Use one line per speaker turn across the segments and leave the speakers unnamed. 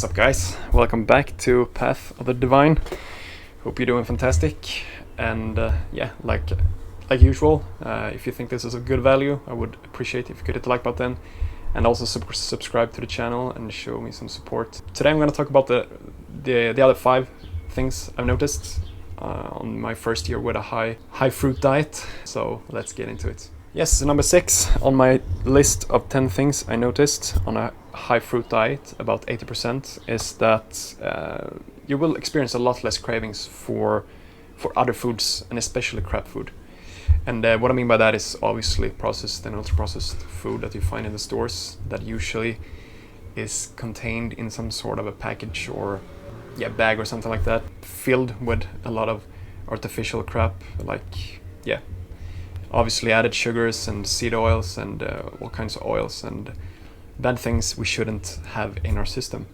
What's up, guys? Welcome back to Path of the Divine. Hope you're doing fantastic. And yeah, like usual, if you think this is of good value, I would appreciate if you could hit the like button and also subscribe to the channel and show me some support. Today I'm going to talk about the other 5 things I've noticed on my first year with a high fruit diet. So let's get into it. Yes, number 6 on my list of 10 things I noticed on a high fruit diet, about 80%, is that you will experience a lot less cravings for other foods, and especially crab food. And what I mean by that is obviously processed and ultra-processed food that you find in the stores that usually is contained in some sort of a package or bag or something like that, filled with a lot of artificial crap, like obviously added sugars and seed oils and all kinds of oils and bad things we shouldn't have in our system.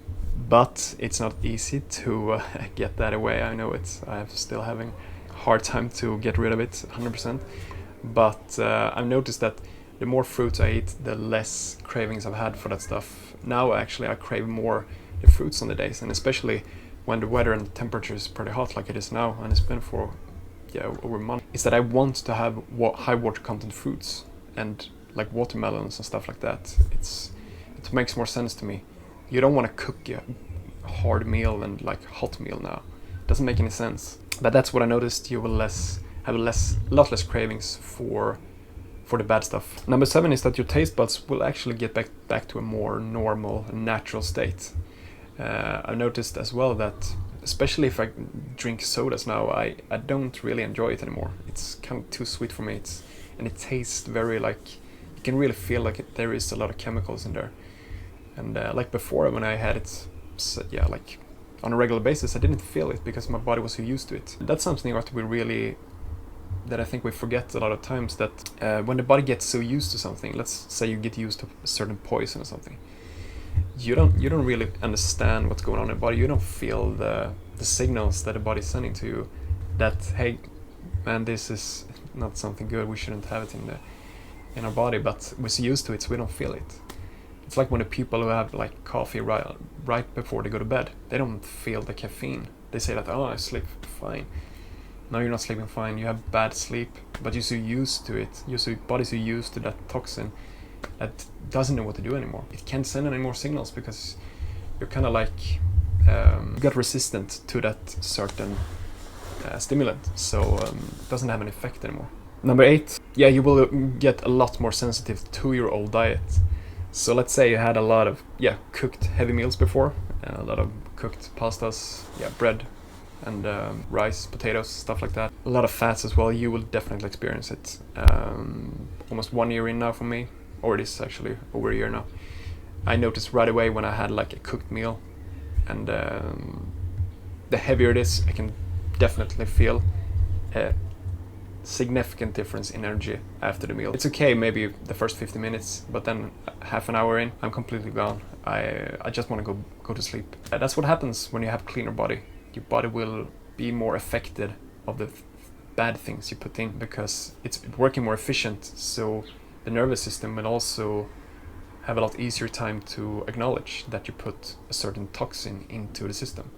But it's not easy to get that away. I know I'm still having a hard time to get rid of it 100%. But I've noticed that the more fruits I eat, the less cravings I've had for that stuff. Now actually I crave more the fruits on the days, and especially when the weather and the temperature is pretty hot like it is now, and it's been for over a month, is that I want to have high water content fruits and like watermelons and stuff like that. It makes more sense to me. You don't want to cook a hard meal and like hot meal now. It doesn't make any sense. But that's what I noticed. You will have a lot less cravings for the bad stuff. Number 7 is that your taste buds will actually get back to a more normal, natural state. I've noticed as well that especially if I drink sodas now, I don't really enjoy it anymore. It's kind of too sweet for me. And it tastes very like, you can really feel like there is a lot of chemicals in there. And like before, when I had it, like on a regular basis, I didn't feel it because my body was so used to it. That's something that I think we forget a lot of times, that when the body gets so used to something, let's say you get used to a certain poison or something, you don't really understand what's going on in the body. You don't feel the signals that the body's sending to you, that hey man, this is not something good, we shouldn't have it in our body, but we're so used to it so we don't feel it. It's like when the people who have like coffee right before they go to bed, they don't feel the caffeine. They say that, oh, I sleep fine. No, you're not sleeping fine, you have bad sleep, but you're so used to it. Your body's so used to that toxin that doesn't know what to do anymore. It can't send any more signals because you're kind of like you got resistant to that certain stimulant, so it doesn't have an effect anymore. Number 8, you will get a lot more sensitive to your old diet. So let's say you had a lot of cooked heavy meals before, a lot of cooked pastas, bread and rice, potatoes, stuff like that. A lot of fats as well. You will definitely experience it. Almost 1 year in now for me, or it is actually over a year now. I noticed right away when I had like a cooked meal, and the heavier it is, I can definitely feel a significant difference in energy after the meal. It's okay maybe the first 50 minutes, but then half an hour in, I'm completely gone. I just want to go to sleep. That's what happens when you have cleaner body. Your body will be more affected of the bad things you put in because it's working more efficient, so the nervous system will also have a lot easier time to acknowledge that you put a certain toxin into the system.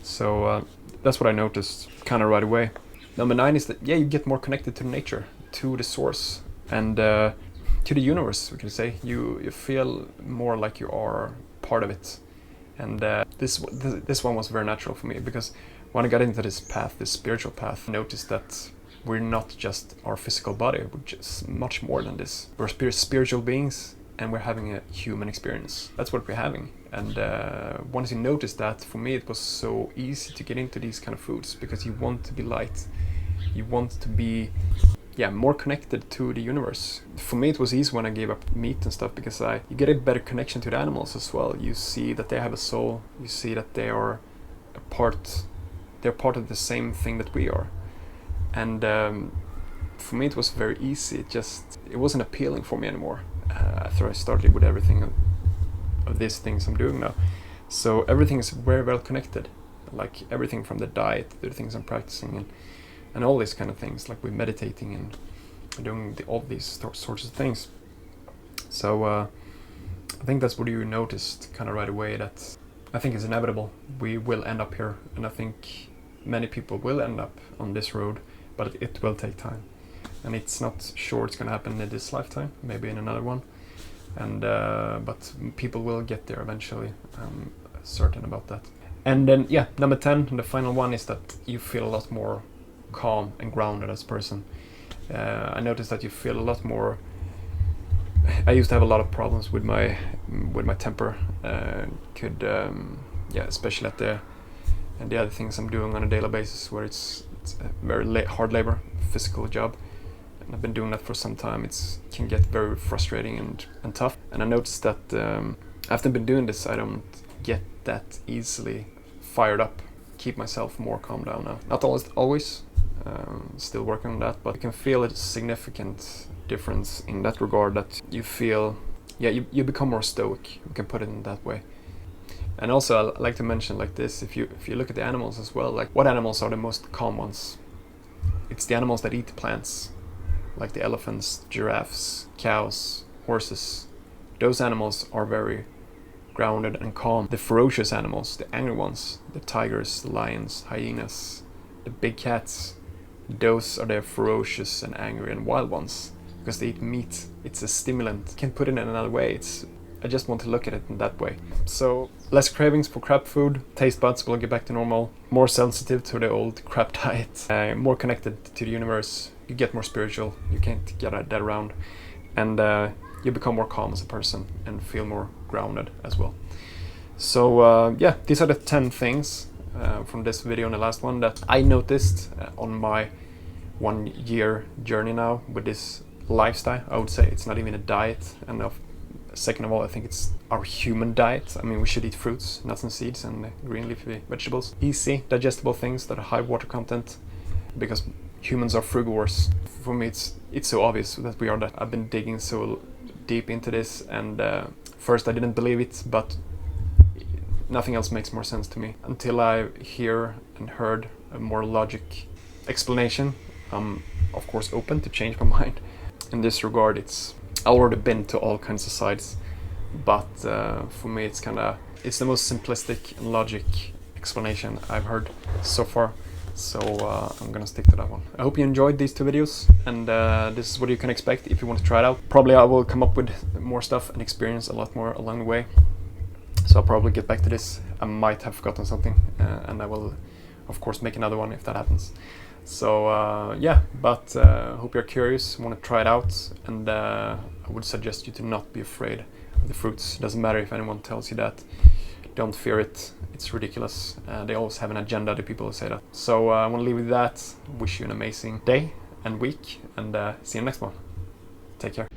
So that's what I noticed kind of right away. Number 9 is that you get more connected to nature, to the source, and to the universe, we can say. You feel more like you are part of it. And this one was very natural for me, because when I got into this path, this spiritual path, I noticed that we're not just our physical body, we're just much more than this. We're spiritual beings, and we're having a human experience. That's what we're having. And once you notice that, for me it was so easy to get into these kind of foods, because you want to be light. You want to be more connected to the universe. For me it was easy when I gave up meat and stuff, because you get a better connection to the animals as well. You see that they have a soul. You see that they're part of the same thing that we are. And for me it was very easy. It wasn't appealing for me anymore after I started with everything of these things I'm doing now. So everything is very well connected, like everything from the diet to the things I'm practicing and all these kind of things, like we're meditating and doing all these sorts of things. So I think that's what you noticed kind of right away, that I think it's inevitable. We will end up here, and I think many people will end up on this road, but it will take time. And it's not sure it's gonna happen in this lifetime, maybe in another one. And but people will get there eventually. I'm certain about that. And then yeah, number 10, the final one, is that you feel a lot more calm and grounded as a person. I noticed that you feel a lot more. I used to have a lot of problems with my temper. Especially at the other things I'm doing on a daily basis, where it's a very hard labor, physical job. And I've been doing that for some time. It can get very frustrating and tough. And I noticed that after I've been doing this, I don't get that easily fired up. Keep myself more calm down now. Not always. Still working on that, but you can feel a significant difference in that regard. That you feel, you become more stoic. You can put it in that way. And also, I like to mention like this: if you look at the animals as well, like what animals are the most calm ones? It's the animals that eat plants, like the elephants, giraffes, cows, horses. Those animals are very grounded and calm. The ferocious animals, the angry ones, the tigers, the lions, hyenas, the big cats, those are the ferocious and angry and wild ones, because they eat meat. It's a stimulant. Can't put it in another way. I just want to look at it in that way. So less cravings for crap food, taste buds will get back to normal, more sensitive to the old crap diet, more connected to the universe. You get more spiritual. You can't get that around, and you become more calm as a person and feel more grounded as well. So these are the 10 things from this video and the last one that I noticed on my 1 year journey now with this lifestyle. I would say it's not even a diet, and second of all, I think it's our human diet. I mean, we should eat fruits, nuts and seeds, and green leafy vegetables. Easy, digestible things that are high water content, because humans are frugivores. For me, it's so obvious that we are that. I've been digging so deep into this, and first I didn't believe it, but nothing else makes more sense to me. Until I hear and heard a more logic explanation, I'm of course open to change my mind. In this regard, I've already been to all kinds of sides, but for me it's the most simplistic and logic explanation I've heard so far. So I'm gonna stick to that one. I hope you enjoyed these 2 videos, and this is what you can expect if you want to try it out. Probably I will come up with more stuff and experience a lot more along the way. So I'll probably get back to this. I might have forgotten something, and I will of course make another one if that happens. So but hope you're curious, want to try it out, and I would suggest you to not be afraid of the fruits. Doesn't matter if anyone tells you that. Don't fear it. It's ridiculous. They always have an agenda, the people who say that. So I want to leave you with that. Wish you an amazing day and week, and see you next one. Take care.